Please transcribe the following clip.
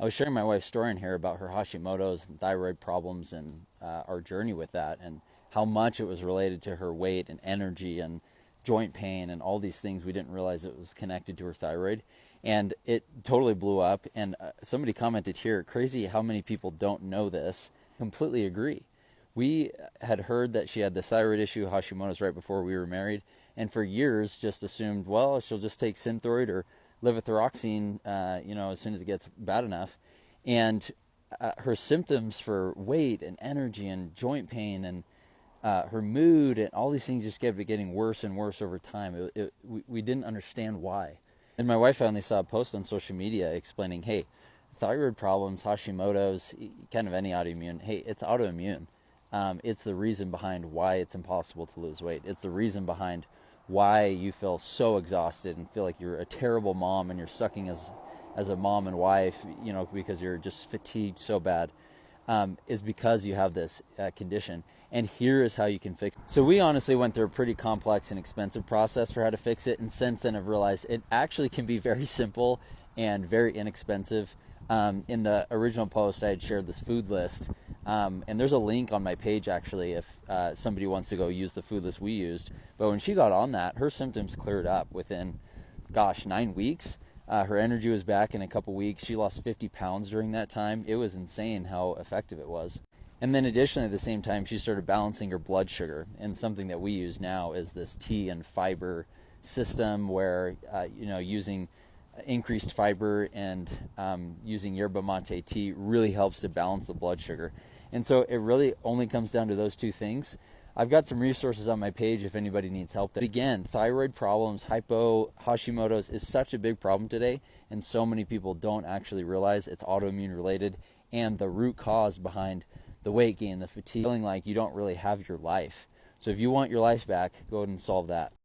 I was sharing my wife's story in here about her Hashimoto's and thyroid problems and our journey with that, and how much it was related to her weight and energy and joint pain and all these things. We didn't realize it was connected to her thyroid. And it totally blew up. And somebody commented here, crazy how many people don't know this. Completely agree. We had heard that she had this thyroid issue, Hashimoto's, right before we were married, and for years just assumed, well, she'll just take Synthroid or levothyroxine, as soon as it gets bad enough. And her symptoms for weight and energy and joint pain and her mood and all these things just kept getting worse and worse over time. We didn't understand why. And my wife finally saw a post on social media explaining, hey, thyroid problems, Hashimoto's, kind of any autoimmune, hey, it's autoimmune. It's the reason behind why it's impossible to lose weight. It's the reason behind why you feel so exhausted and feel like you're a terrible mom and you're sucking as a mom and wife, because you're just fatigued so bad, is because you have this condition. And here is how you can fix it. So we honestly went through a pretty complex and expensive process for how to fix it. And since then I've realized it actually can be very simple and very inexpensive. In the original post, I had shared this food list. And there's a link on my page, actually, if somebody wants to go use the food list we used. But when she got on that, her symptoms cleared up within, 9 weeks. Her energy was back in a couple weeks. She lost 50 pounds during that time. It was insane how effective it was. And then additionally, at the same time, she started balancing her blood sugar. And something that we use now is this tea and fiber system where, using increased fiber and using yerba mate tea really helps to balance the blood sugar. And so it really only comes down to those two things. I've got some resources on my page if anybody needs help. But again, thyroid problems, Hashimoto's is such a big problem today, and so many people don't actually realize it's autoimmune related and the root cause behind the weight gain, the fatigue, feeling like you don't really have your life. So if you want your life back, go ahead and solve that.